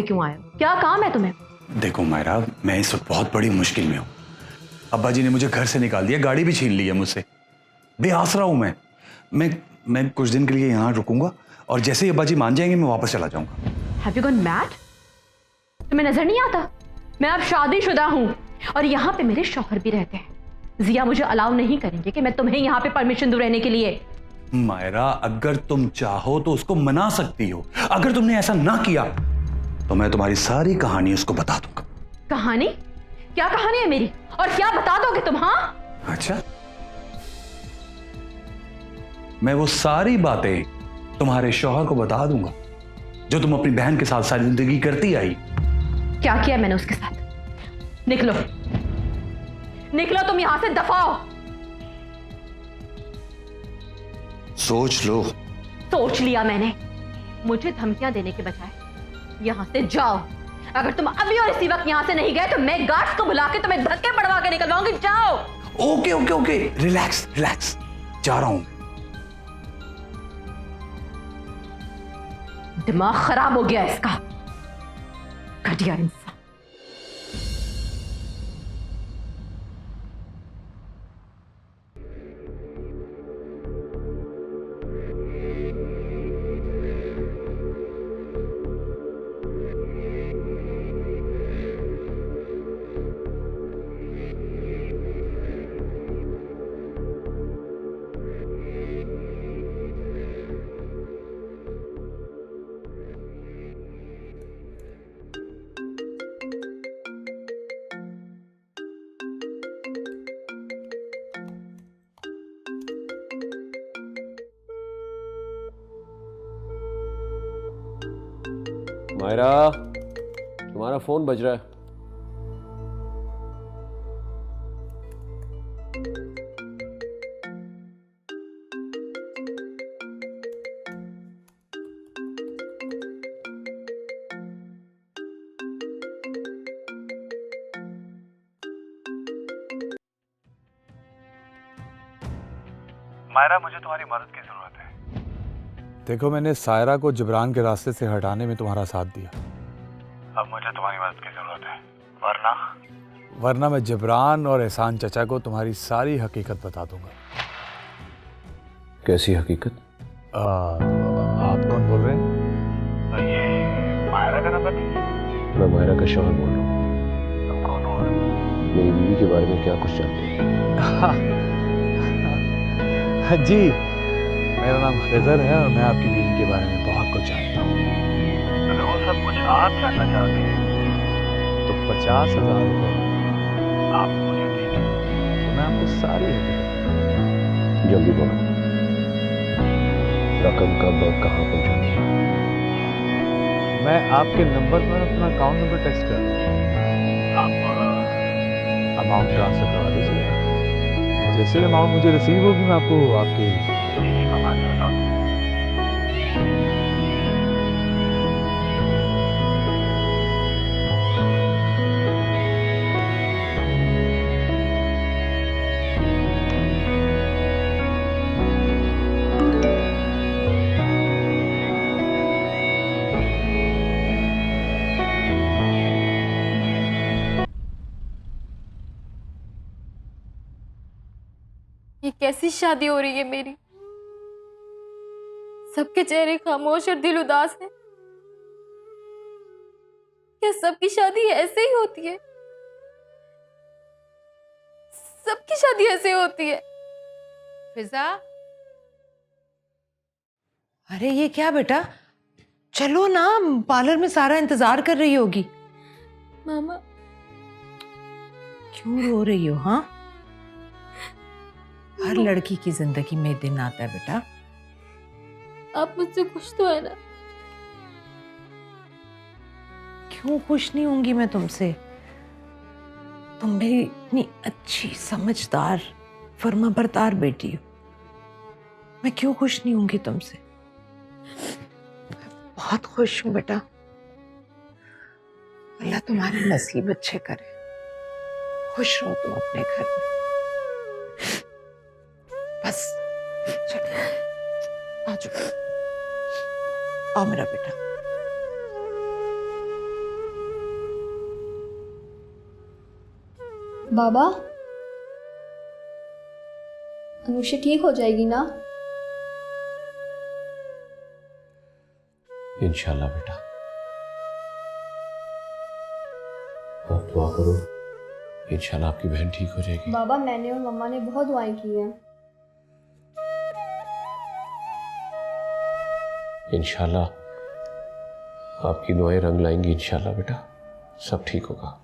क्यों आए हो? क्या काम है तुम्हें? देखो मायरा, मैं इस वक्त बहुत बड़ी मुश्किल में हूँ। अब्बा जी ने मुझे घर से निकाल दिया, गाड़ी भी छीन ली है मुझसे। बेआसरा हूं मैं कुछ दिन के लिए यहाँ रुकूंगा और जैसे ही अब्बा जी मान जाएंगे मैं वापस चला जाऊंगा। Have you gone mad? तुम्हें नजर नहीं आता? मैं अब शादीशुदा हूँ और यहाँ पे मेरे शौहर भी रहते हैं। जिया मुझे अलाउ नहीं करेंगे कि मैं तुम्हें यहाँ पे परमिशन दूं रहने के लिए। मायरा, अगर तुम चाहो तो उसको मना सकती हो। अगर तुमने ऐसा ना किया तो मैं तुम्हारी सारी कहानी उसको बता दूंगा। कहानी? क्या कहानी है मेरी? और क्या बता दोगे तुम? हाँ, अच्छा, मैं वो सारी बातें तुम्हारे शौहर को बता दूंगा जो तुम अपनी बहन के साथ सारी जिंदगी करती आई। क्या किया मैंने उसके साथ? निकलो, निकलो तुम यहां से, दफा हो। सोच लो। सोच लिया मैंने। मुझे धमकियां देने के बजाय यहां से जाओ। अगर तुम अभी और इसी वक्त यहां से नहीं गए तो मैं गार्ड्स को बुला के तुम्हें धक्के पड़वा के निकलवाऊंगी। जाओ। Okay okay okay, relax relax, जा रहा हूं। दिमाग खराब हो गया इसका, घटिया इंसान। मायरा, तुम्हारा फोन बज रहा है। मायरा, मुझे तुम्हारी मदद की जरूरत है। देखो, मैंने सायरा को जिब्रान के रास्ते से हटाने में तुम्हारा साथ दिया। अब मुझे तुम्हारी मदद की जरूरत है, वरना मैं जिब्रान और एहसान चचा को तुम्हारी सारी हकीकत बता दूंगा। कैसी हकीकत? आप कौन बोल रहे हैं? ये मायरा का नंबर नहीं? मैं मायरा का शौहर बोल रहा हूँ। तुम कौन हो? मेरी बीवी के बारे में क्या कुछ जानते हैं? जी, मेरा नाम खिजर है और मैं आपकी बीवी के बारे में बहुत कुछ जानता हूँ। अगर वो सब कुछ आप जानना चाहते हैं तो 50,000 रुपए आप मुझे दीजिए तो मैं आपको सारी हकीकत। जल्दी बोलो, रकम कब और कहाँ पहुँचानी है? मैं आपके नंबर पर अपना अकाउंट नंबर टेक्स्ट कर रहा हूँ। आप अमाउंट ट्रांसफर करवा दीजिए। जैसे अमाउंट मुझे रिसीव होगी मैं आपको आपके ये कैसी शादी हो रही है मेरी? सबके चेहरे खामोश और दिल उदास है। क्या सबकी शादी ऐसे ही होती है? सबकी शादी ऐसे होती है? फिजा, अरे ये क्या बेटा, चलो ना, पार्लर में सारा इंतजार कर रही होगी। मामा, क्यों रो रही हो? हाँ, हर लड़की की जिंदगी में दिन आता है बेटा। आप मुझसे खुश तो है ना? क्यों खुश नहीं होंगी मैं तुमसे? तुम मेरी इतनी अच्छी, समझदार, फर्माबरदार बेटी हो। मैं क्यों खुश नहीं होंगी तुमसे? मैं बहुत खुश हूं बेटा। अल्लाह तुम्हारे नसीब अच्छे करे। खुश रहो तुम अपने घर में। बस चलो, आ जाओ। आओ मेरा बेटा। बाबा, अनुषा ठीक हो जाएगी ना? इंशाल्लाह बेटा, आप दुआ करो, इंशाल्लाह आपकी बहन ठीक हो जाएगी। बाबा, मैंने और मम्मा ने बहुत दुआएं की हैं। इंशाल्लाह आपकी दुआएं रंग लाएंगी, इंशाल्लाह बेटा, सब ठीक होगा।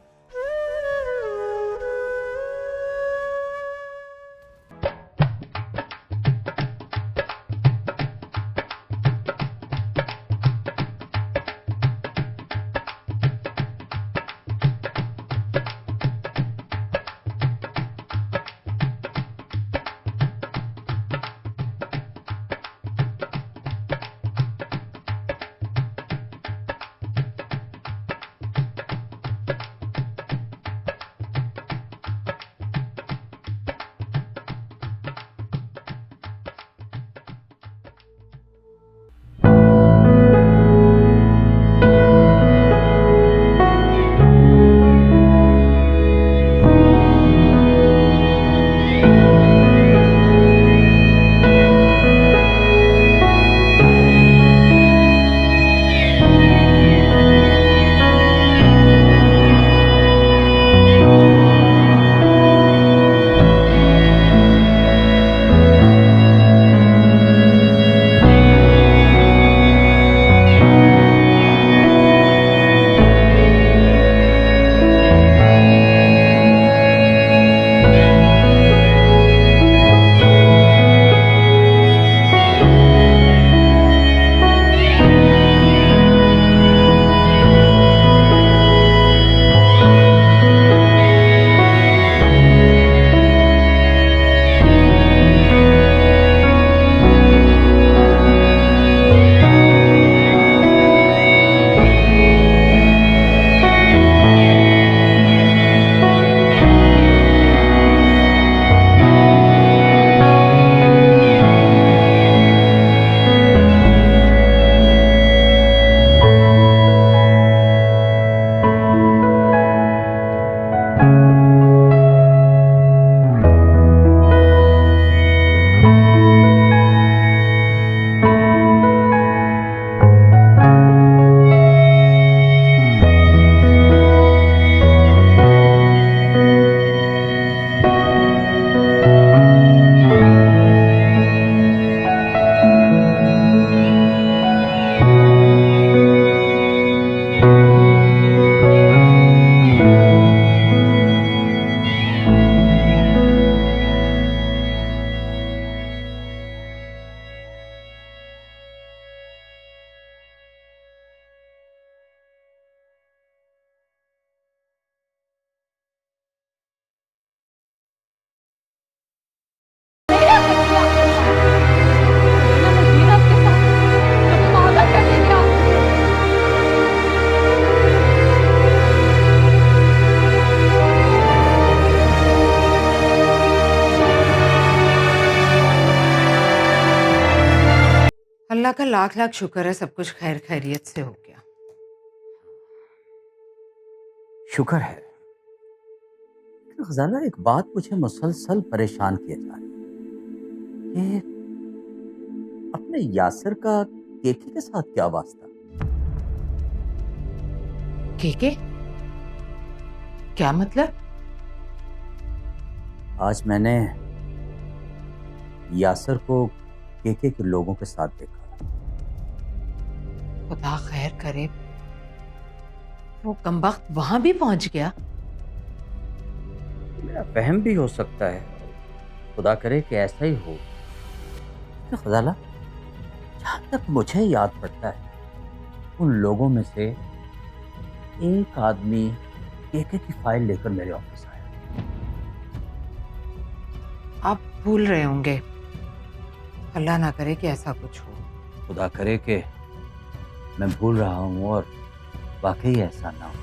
अल्लाह का लाख लाख शुक्र है, सब कुछ खैर खैरियत से हो गया। शुक्र है। खजाना, एक बात मुझे मुसलसल परेशान किए जा रही है कि अपने यासिर का केके के साथ क्या वास्ता? केके? क्या मतलब? आज मैंने यासिर को केके के लोगों के साथ देखा। खुदा खैर करे, वो कमबख्त वहां भी पहुंच गया। मेरा वहम भी हो सकता है, खुदा करे कि ऐसा ही हो। खजाला, जहां तक मुझे याद पड़ता है, उन लोगों में से एक आदमी केके की फाइल लेकर मेरे ऑफिस आया। आप भूल रहे होंगे, अल्लाह ना करे कि ऐसा कुछ हो। खुदा करे कि मैं भूल रहा हूं और वाकई ऐसा ना हो।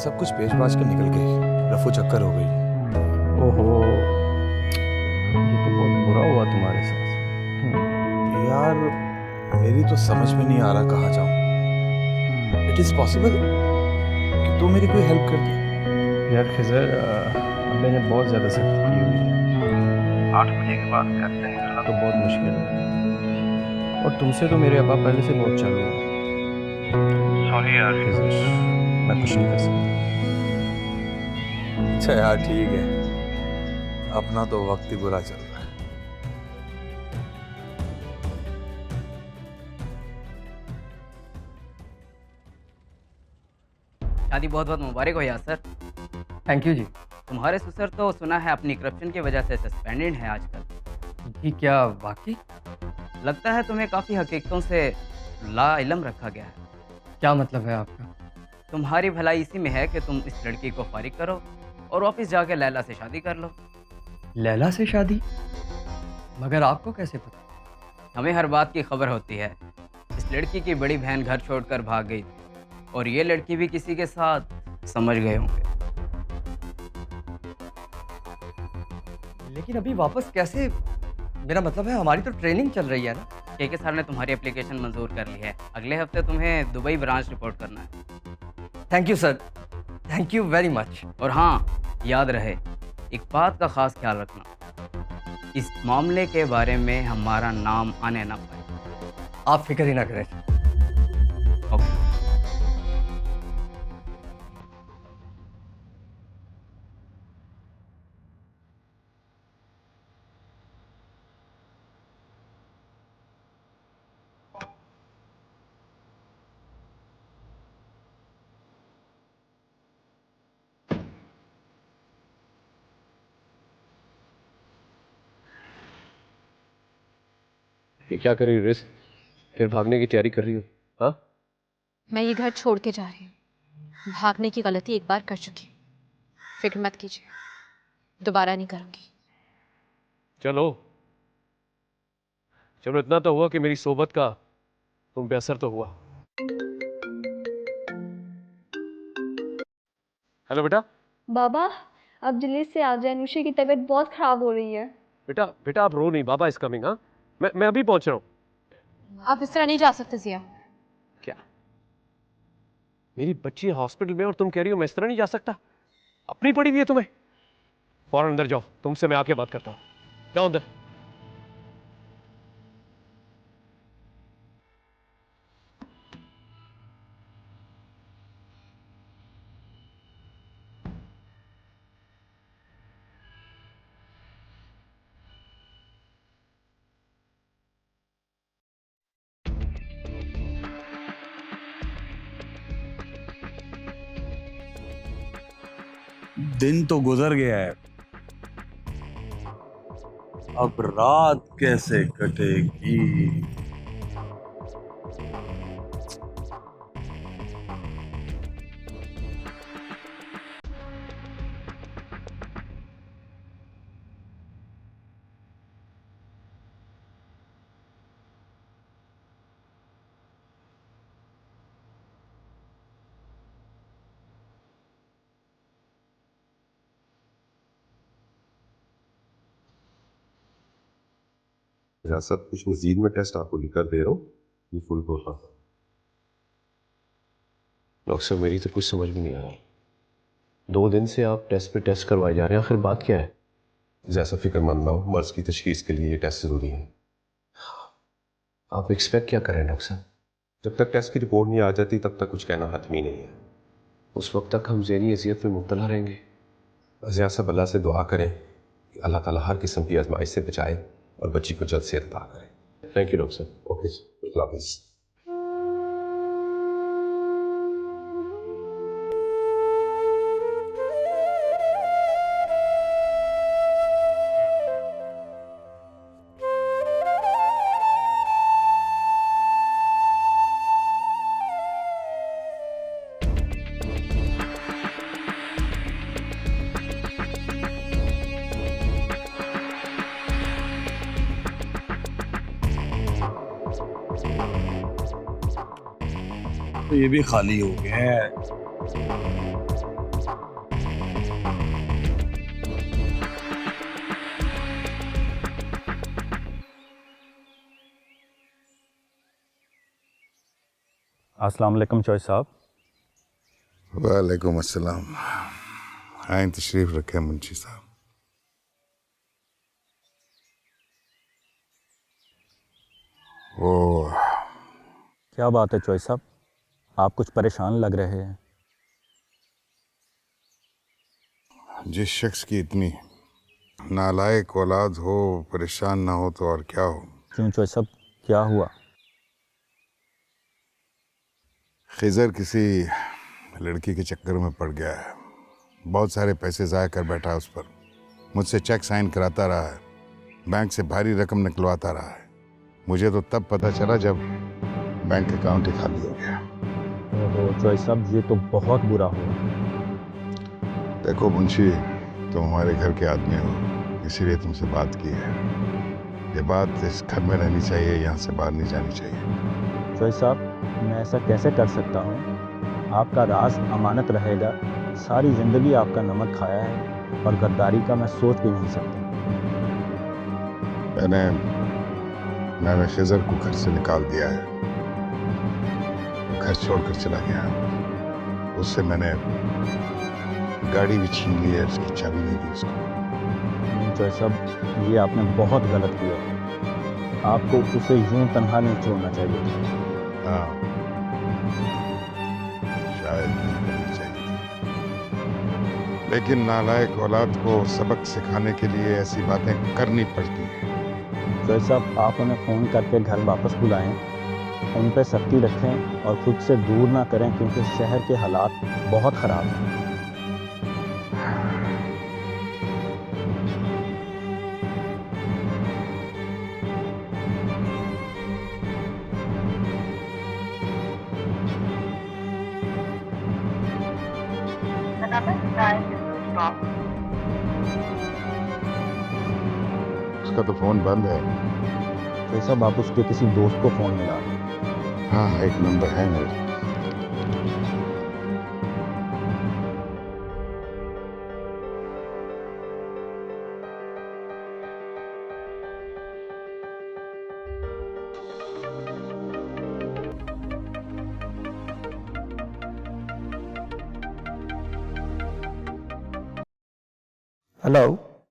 सब कुछ पेच पाच के निकल गई, रफू चक्कर हो गई। ओहो, ये तो बहुत बुरा हुआ तुम्हारे साथ। यार मेरी तो समझ में नहीं आ रहा कहाँ जाऊँ। इट इज़ पॉसिबल कि तू मेरी कोई हेल्प कर दे? यार खिजर, अब मैंने बहुत ज़्यादा सख्ती की हुई है। 8 बजे के बाद घर से निकलना तो बहुत मुश्किल है, और तुमसे तो मेरे अब्बा पहले से बहुत चालू है। सॉरी यार खिजर, मैं कुछ नहीं कर सकता। अच्छा यार ठीक है, अपना तो वक्त ही बुरा चल रहा है। शादी बहुत बहुत मुबारक हो यार सर। थैंक यू जी। तुम्हारे ससुर तो सुना है अपनी करप्शन की वजह से सस्पेंडेड है आजकल। जी क्या वाकई? लगता है तुम्हें काफ़ी हकीकतों से ला इलम रखा गया है। क्या मतलब है आपका? तुम्हारी भलाई इसी में है कि तुम इस लड़की को फारिग करो और वापस जाके लैला से शादी कर लो। लैला से शादी? मगर आपको कैसे पता? हमें हर बात की खबर होती है। इस लड़की की बड़ी बहन घर छोड़कर भाग गई और ये लड़की भी किसी के साथ समझ गए होंगे। लेकिन अभी वापस कैसे? मेरा मतलब है हमारी तो ट्रेनिंग चल रही है ना। के सर ने तुम्हारी एप्लीकेशन मंजूर कर ली है। अगले हफ्ते तुम्हें दुबई ब्रांच रिपोर्ट करना है। Thank you sir, thank you very much. और हाँ, याद रहे एक बात का खास ख्याल रखना, इस मामले के बारे में हमारा नाम आने ना पाए। आप फिक्र ही ना करें। ओके। ये क्या कर रही हो रिस? फिर भागने की तैयारी कर रही हो? हाँ, मैं ये घर छोड़ के जा रही हूँ। भागने की गलती एक बार कर चुकी हूँ, फिक्र मत कीजिए, दोबारा नहीं करूँगी। चलो चलो, इतना तो हुआ कि मेरी सोबत का तुम पे असर तो हुआ। हेलो बेटा। बाबा अब जल्दी से आ जाए, अनुषा की तबीयत बहुत खराब हो रही है। बेटा बेटा आप रो नहीं, बाबा इज कमिंग। हाँ, मैं अभी पहुंच रहा हूँ। आप इस तरह नहीं जा सकते जिया। क्या? मेरी बच्ची हॉस्पिटल में और तुम कह रही हो मैं इस तरह नहीं जा सकता? अपनी पड़ी हुई है तुम्हें। फौरन अंदर जाओ, तुमसे मैं आके बात करता हूँ। जाओ अंदर। दिन तो गुजर गया है, अब रात कैसे कटेगी? सब कुछ मजीद में टेस्ट आपको लिखकर दे रहा हूँ, ये फुल कोर्स। डॉक्टर साहब मेरी तो कुछ समझ में नहीं आ रहा। 2 दिन से आप टेस्ट पे टेस्ट करवाए जा रहे हैं, आखिर बात क्या है? जैसा फिक्रमंद ना हो, मर्ज की तशखीस के लिए ये टेस्ट जरूरी है। आप एक्सपेक्ट क्या करें डॉक्टर साहब? जब तक टेस्ट की रिपोर्ट नहीं आ जाती तब तक कुछ कहना हतमी नहीं है। उस वक्त तक हम ज़हनी अज़ियत में मुब्तला रहेंगे। अज़िया सब अल्लाह से दुआ करें कि अल्लाह ताला हर किस्म की आजमाइश से बचाए और बच्ची को जल्द सेहत अता करे। थैंक यू डॉक्टर साहब। ओके, अल्लाह हाफ़िज़। तो ये भी खाली हो गया है। अस्सलाम वालेकुम चॉइस साहब। वालेकुम अस्सलाम। आए तशरीफ रखे मुंशी साहब। वो क्या बात है चॉइस साहब, आप कुछ परेशान लग रहे हैं। जिस शख्स की इतनी नालायक औलाद हो, परेशान ना हो तो और क्या हो। क्यों चॉइस साहब, क्या हुआ? खिजर किसी लड़की के चक्कर में पड़ गया है। बहुत सारे पैसे ज़ाया कर बैठा है उस पर। मुझसे चेक साइन कराता रहा है, बैंक से भारी रकम निकलवाता रहा है। मुझे तो तब पता चला जब बैंक अकाउंट ही खाली हो गया। ओहो चॉइस साहब, ये तो बहुत बुरा हुआ। देखो मुंशी, तुम हमारे घर के आदमी हो, इसीलिए तुमसे बात की है। ये बात इस घर में रहनी चाहिए, यहाँ से बाहर नहीं जानी चाहिए। चॉइस साहब, मैं ऐसा कैसे कर सकता हूँ? आपका राज अमानत रहेगा। सारी ज़िंदगी आपका नमक खाया है और गद्दारी का मैं सोच भी नहीं सकता। मैंने खिजर को घर से निकाल दिया है। घर छोड़कर चला गया। उससे मैंने गाड़ी भी छीन ली है, उसकी चाबी नहीं दी उसको। चॉइस साहब, ये आपने बहुत गलत किया। आपको उसे यूं तन्हा नहीं छोड़ना चाहिए। हाँ, शायद नहीं करनी चाहिए, लेकिन नालायक औलाद को सबक सिखाने के लिए ऐसी बातें करनी पड़ती हैं। चॉइस साहब, आप उन्हें फ़ोन करके घर वापस बुलाएं, उन पर सख्ती रखें और खुद से दूर ना करें, क्योंकि शहर के हालात बहुत ख़राब हैं। उसका तो फोन बंद है। चॉइस साहब, आप उसके किसी दोस्त को फ़ोन मिला दें। हाँ, एक नंबर है मेरे। हेलो।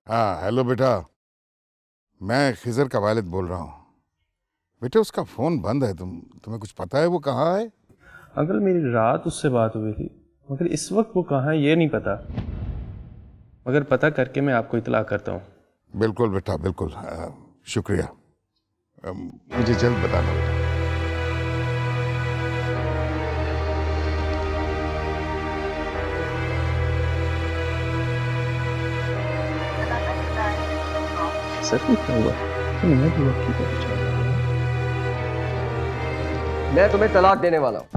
हाँ हेलो बेटा, मैं खिजर का वालिद बोल रहा हूँ। बेटे उसका फ़ोन बंद है। तुम्हें कुछ पता है वो कहाँ है? अंकल मेरी रात उससे बात हुई थी, मगर इस वक्त वो कहाँ है ये नहीं पता, मगर पता करके मैं आपको इतला करता हूँ। बिल्कुल बेटा बिल्कुल। शुक्रिया। मुझे जल्द बताना बेटा। सच में क्या हुआ? मैं भी आपकी बात चाह रहा हूँ। मैं तुम्हें तलाक देने वाला हूँ।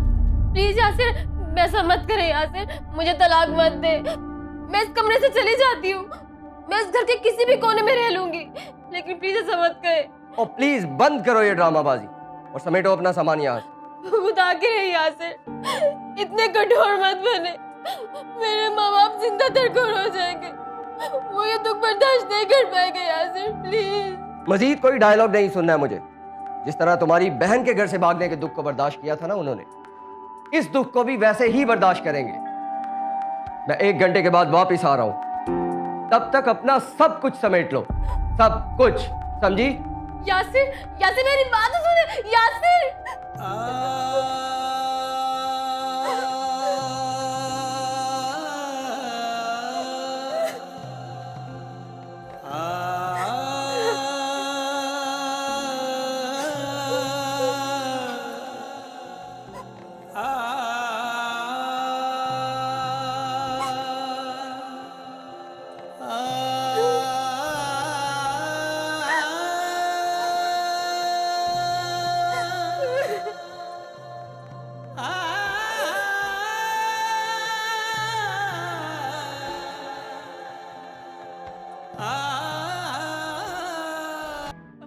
प्लीज यासिर, ऐसा मत करे यासिर, मुझे तलाक मत दे। मैं इस कमरे से चली जाती हूँ, मैं इस घर के किसी भी कोने में रह लूंगी, लेकिन प्लीज ऐसा मत करे। और प्लीज बंद करो ये ड्रामाबाजी और समेटो अपना सामान यहाँ से। खुदा के रहे यासिर, इतने कठोर मत बने। मेरे माँ बाप जिंदा तरकोर हो जाएंगे, वो ये दुख बर्दाश्त नहीं कर पाएंगे यासिर, प्लीज। मजीद कोई डायलॉग नहीं सुनना है मुझे। जिस तरह तुम्हारी बहन के घर से भागने के दुख को बर्दाश्त किया था ना उन्होंने, इस दुख को भी वैसे ही बर्दाश्त करेंगे। मैं 1 घंटे के बाद वापस आ रहा हूं, तब तक अपना सब कुछ समेट लो, सब कुछ, समझी? यासिर, यासिर मेरी बात तो सुने यासिर।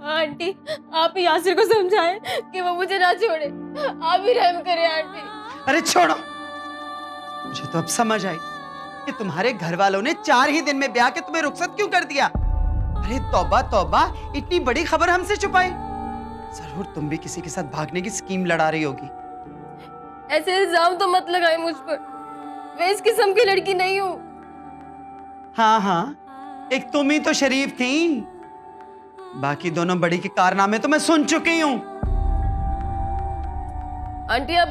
आंटी, आप ही यासिर को समझाएं कि वो मुझे ना छोड़े। आप ही रहम करें आंटी। अरे छोड़ो, मुझे तो अब समझ आई कि तुम्हारे घर वालों ने 4 ही दिन में ब्याह के तुम्हें रुखसत क्यों कर दिया। अरे तौबा तौबा, इतनी बड़ी खबर हमसे छुपाई। जरूर तुम भी किसी के साथ भागने की स्कीम लड़ा रही होगी। ऐसे इल्जाम तो मत लगाए मुझ पर। मैं इस किस्म की लड़की नहीं हूँ। हाँ हाँ, एक तुम ही तो शरीफ थी, बाकी दोनों बड़ी के कारनामे तो मैं सुन चुकी हूँ। आंटी आप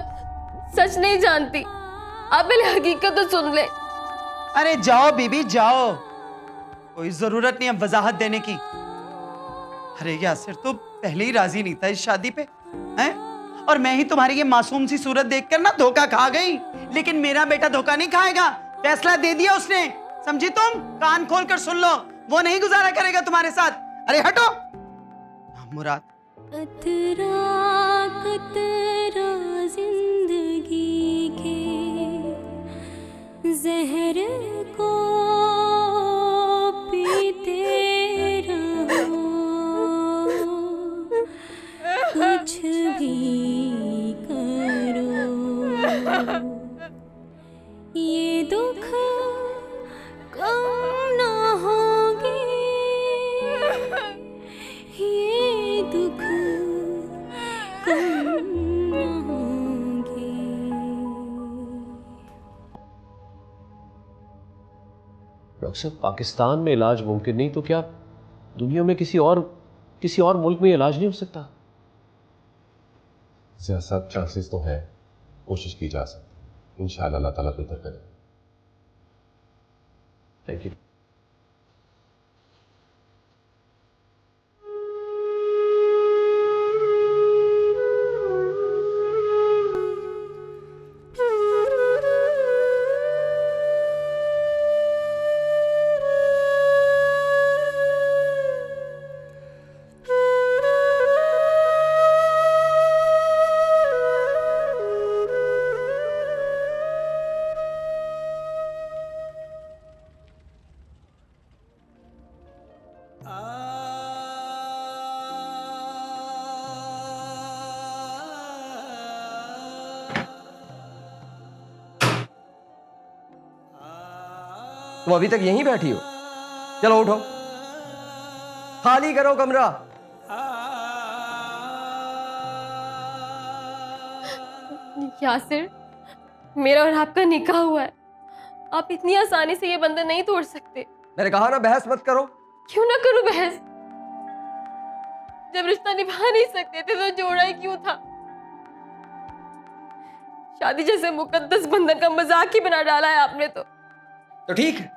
सच नहीं जानती, आप पहले हकीकत तो सुन ले। अरे जाओ बीबी जाओ, कोई जरूरत नहीं अब वजाहत देने की। अरे यासिर तो पहले ही राजी नहीं था इस शादी पे, हैं? और मैं ही तुम्हारी ये मासूम सी सूरत देखकर ना धोखा खा गई, लेकिन मेरा बेटा धोखा नहीं खाएगा। फैसला दे दिया उसने, समझी तुम? कान खोल कर सुन लो, वो नहीं गुजारा करेगा तुम्हारे साथ। अरे हटो मुराद। कतरा कतरा जिंदगी के जहर को पीते रहो, कुछ भी करो, ये दुख कम ना होगी, ये दुख कम ना होगी। डॉक्टर साहब, पाकिस्तान में इलाज मुमकिन नहीं तो क्या दुनिया में किसी और मुल्क में इलाज नहीं हो सकता? ज़्यादा चांसेस तो है, कोशिश की जा सकती, इंशाअल्लाह अल्लाह ताला बेहतर करे। Thank you. तुम अभी तक यहीं बैठी हो? चलो उठो, खाली करो कमरा। यासिर, मेरा और आपका निकाह हुआ है, आप इतनी आसानी से ये बंधन नहीं तोड़ सकते। मैंने कहा ना बहस मत करो। क्यों ना करूं बहस? जब रिश्ता निभा नहीं सकते थे तो जोड़ा ही क्यों था? शादी जैसे मुकद्दस बंधन का मजाक ही बना डाला है आपने तो ठीक है,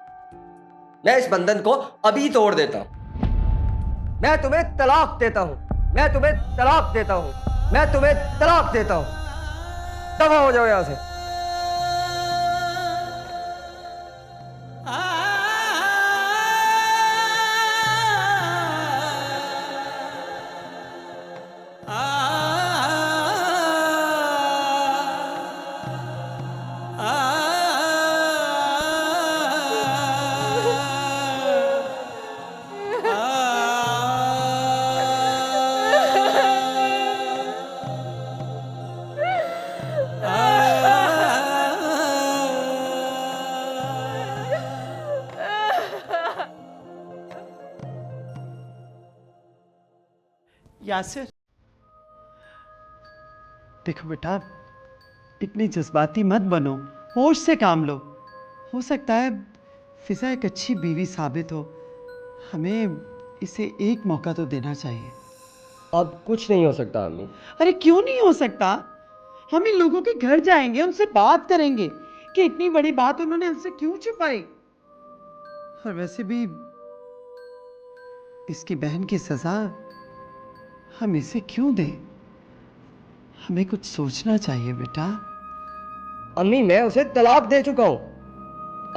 मैं इस बंधन को अभी तोड़ देता हूं। मैं तुम्हें तलाक देता हूं, मैं तुम्हें तलाक देता हूं, मैं तुम्हें तलाक देता हूं। दफा हो जाओ यहां से। यासिर, देखो बेटा, इतनी जज्बाती मत बनो, होश से काम लो। हो सकता है फिजा एक अच्छी बीवी साबित हो, हमें इसे एक मौका तो देना चाहिए। अब कुछ नहीं हो सकता अम्मी। अरे क्यों नहीं हो सकता? हम इन लोगों के घर जाएंगे, उनसे बात करेंगे कि इतनी बड़ी बात उन्होंने हमसे क्यों छुपाई। और वैसे भी इसकी बहन की सजा हम इसे क्यों दें? हमें कुछ सोचना चाहिए बेटा। अम्मी, मैं उसे तलाक दे चुका हूं,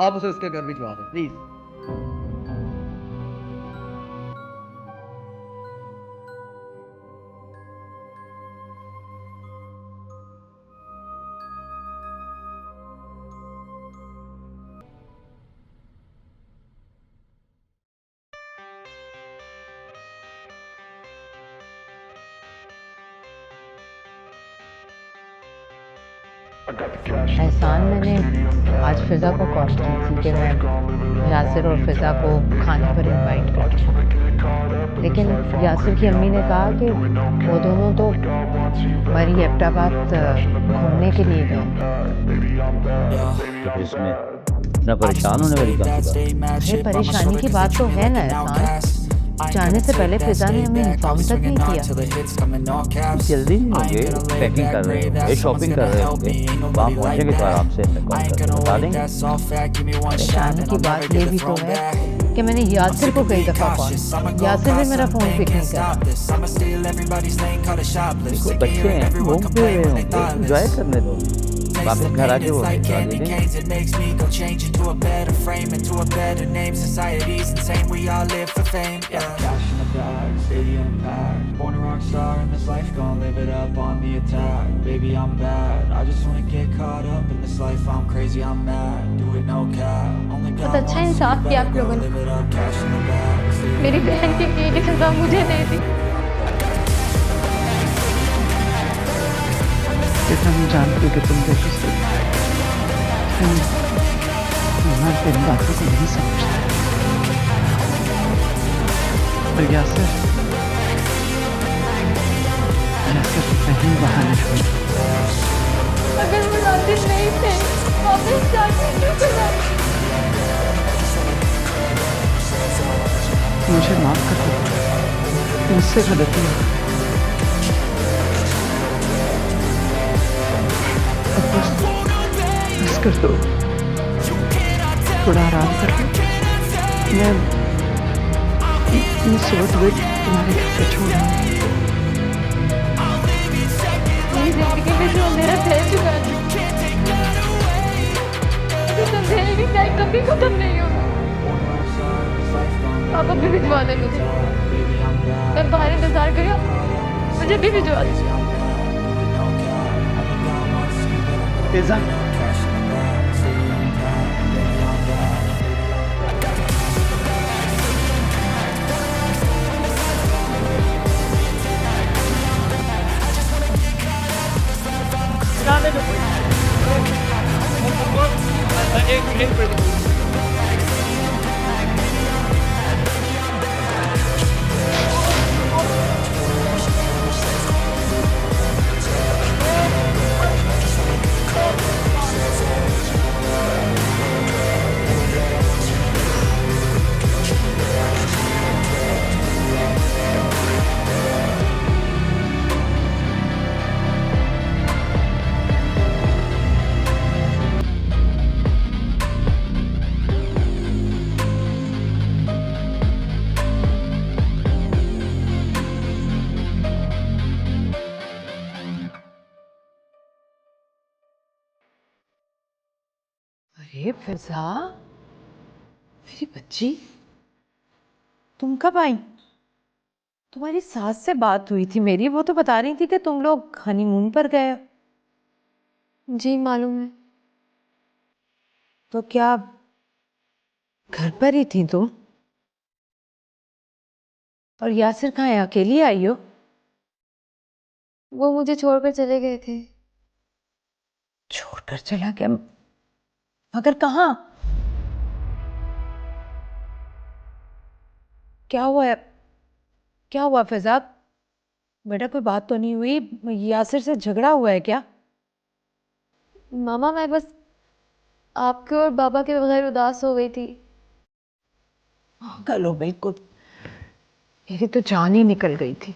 आप उसे उसके घर भिजवा दो प्लीज। एहसान, मैंने आज फिज़ा को कॉल की थी कि मैं यासिर और फिज़ा को खाने पर इनवाइट करूँ। लेकिन यासिर की अम्मी ने कहा कि वो दोनों तो हमारी एबटाबाद घूमने के लिए गए। तो फिर इसमें इतना परेशान होने वाली कौन सी बात? अरे परेशानी की बात तो है ना एहसान, जाने से पहले फिजा ने हमें इन्फॉर्म तक नहीं किया। जल्दी नहीं होंगे, पैकिंग कर रहे होंगे, शॉपिंग कर रहे होंगे, वहाँ पहुँचेंगे तो आराम से हमें कॉल करके बता देंगे। परेशानी की बात ये भी तो है कि मैंने यासिर को कई दफ़ा कॉल, यासिर भी मेरा फ़ोन पिक नहीं करा। बच्चे हैं, घूम फिर रहे होंगे, एंजॉय करने दो, वापस घर आके वो भिजवा दे देंगे। बहुत अच्छा इंसाफ किया आप लोगों ने, मेरी बहन की किए की सजा मुझे दे दी। इतना मैं जानती हूँ कि तुम बेकसूर हो, मैं तेरी बातों को नहीं समझता। पर यासिर नहीं बहाने छोड़। अगर वो नादिर नहीं थे वापस जाके क्यों करना? मुझे माफ कर दो, मुझसे गलती हो गई। बस कर दो, थोड़ा आराम कर लो। मैं सुबह सुबह तुम्हारे घर पे छोड़ आऊंगी। मेरी जिंदगी में जो अंधेरा फैल चुका है, इस अंधेरे की चाय कभी खत्म नहीं होगा। आप अभी भिजवा दें मुझे, मैं बाहर इंतजार करिए, मुझे भी भिजवा दीजिए। फिजा, अरे फिजा, मेरी बच्ची, तुम कब आई? तुम्हारी सास से बात हुई थी मेरी, वो तो बता रही थी कि तुम लोग हनीमून पर गए हो। जी मालूम है। तो क्या घर पर ही थी तुम? और यासिर कहाँ है, अकेली आई हो? वो मुझे छोड़कर चले गए थे। छोड़कर चला गया? मगर कहाँ? क्या हुआ है? क्या हुआ फिजा? बेटा कोई बात तो नहीं हुई? यासिर से झगड़ा हुआ है क्या? मामा मैं बस आपके और बाबा के बगैर उदास हो गई थी। पागल हो बिल्कुल, मेरी तो जान ही निकल गई थी।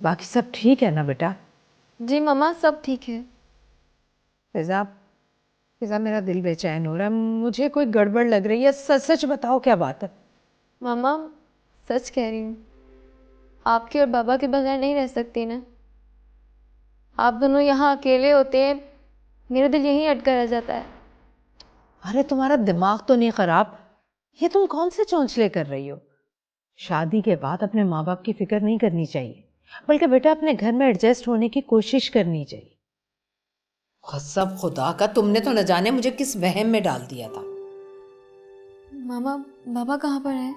बाकी सब ठीक है ना बेटा? जी मामा सब ठीक है। फिजा, फिजा मेरा दिल बेचैन हो रहा है, मुझे कोई गड़बड़ लग रही है। सच सच बताओ क्या बात है? मामा सच कह रही हूँ, आपके और बाबा के बगैर नहीं रह सकती ना। आप दोनों यहाँ अकेले होते हैं, मेरा दिल यहीं अटका रह जाता है। अरे तुम्हारा दिमाग तो नहीं खराब? ये तुम कौन से चौंचले कर रही हो? शादी के बाद अपने माँ बाप की फिक्र नहीं करनी चाहिए, बल्कि बेटा अपने घर में एडजस्ट होने की कोशिश करनी चाहिए। कसम खुदा का, तुमने तो न जाने मुझे किस वहम में डाल दिया था। मामा बाबा कहाँ पर है?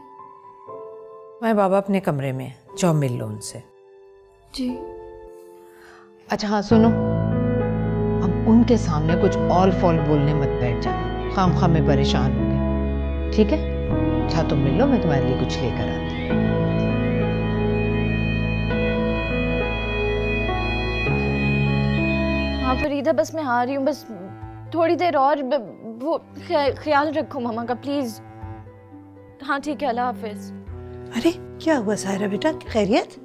मैं बाबा अपने कमरे में, जाओ मिल लो उनसे। जी। अच्छा हाँ सुनो, अब उनके सामने कुछ ऑल फॉल बोलने मत बैठ जाना, खामखा में परेशान हो गए, ठीक है? अच्छा तुम मिल लो, मैं तुम्हारे लिए कुछ लेकर आती हूँ। हाँ फरीदा, बस मैं आ रही हूँ, बस थोड़ी देर और। वो ख्याल रखो मामा का प्लीज। हाँ ठीक है, अल्लाह हाफिज। अरे क्या हुआ सायरा बेटा, खैरियत?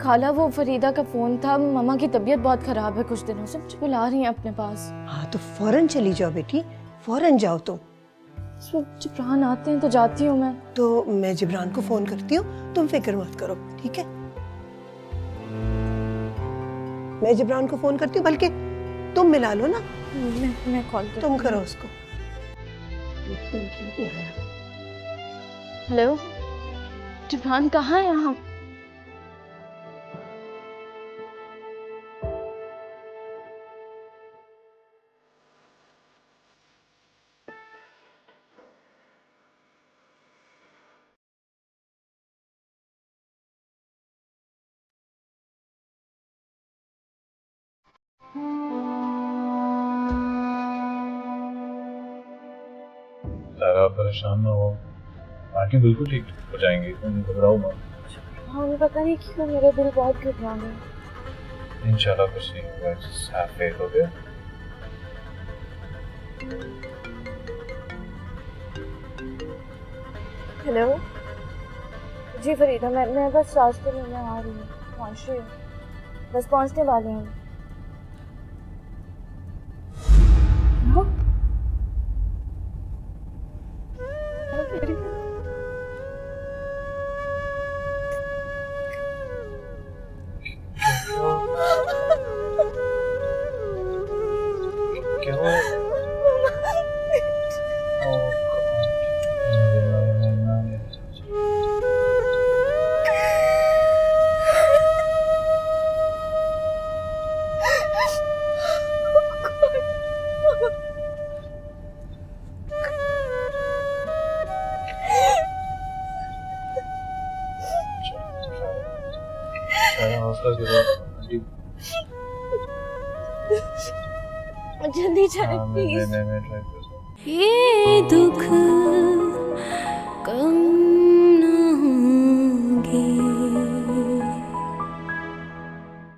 खाला वो फरीदा का फोन था, मामा की तबीयत बहुत खराब है कुछ दिनों से, मुझे बुला रही हैं अपने पास। हाँ तो फौरन चली जाओ बेटी, फौरन जाओ तुम। जिब्रान आते हैं तो जाती हूँ मैं। तो मैं जिब्रान को फोन करती हूँ, तुम फिक्र मत करो, ठीक है? मैं जिब्रान को फोन करती हूँ, बल्कि तुम मिला लो ना। मैं कॉल करती तुम हूँ। करो उसको। हेलो, जिब्रान कहाँ है यहाँ? सारा परेशान ना हो, आंटी बिल्कुल ठीक हो जाएंगी, तुम घबराओ मत। हाँ मैं पता नहीं क्यों मेरा दिल बहुत घबरा रहा है। इंशाल्लाह कुछ नहीं होगा, just have faith, okay? Hello ji Farida, मैं बस रास्ते में मैं आ रही हूँ, पहुँच रही हूँ, बस पहुँचने वाली हूँ। क्या हुआ? जल्दी जाए प्लीज। ये दुख कम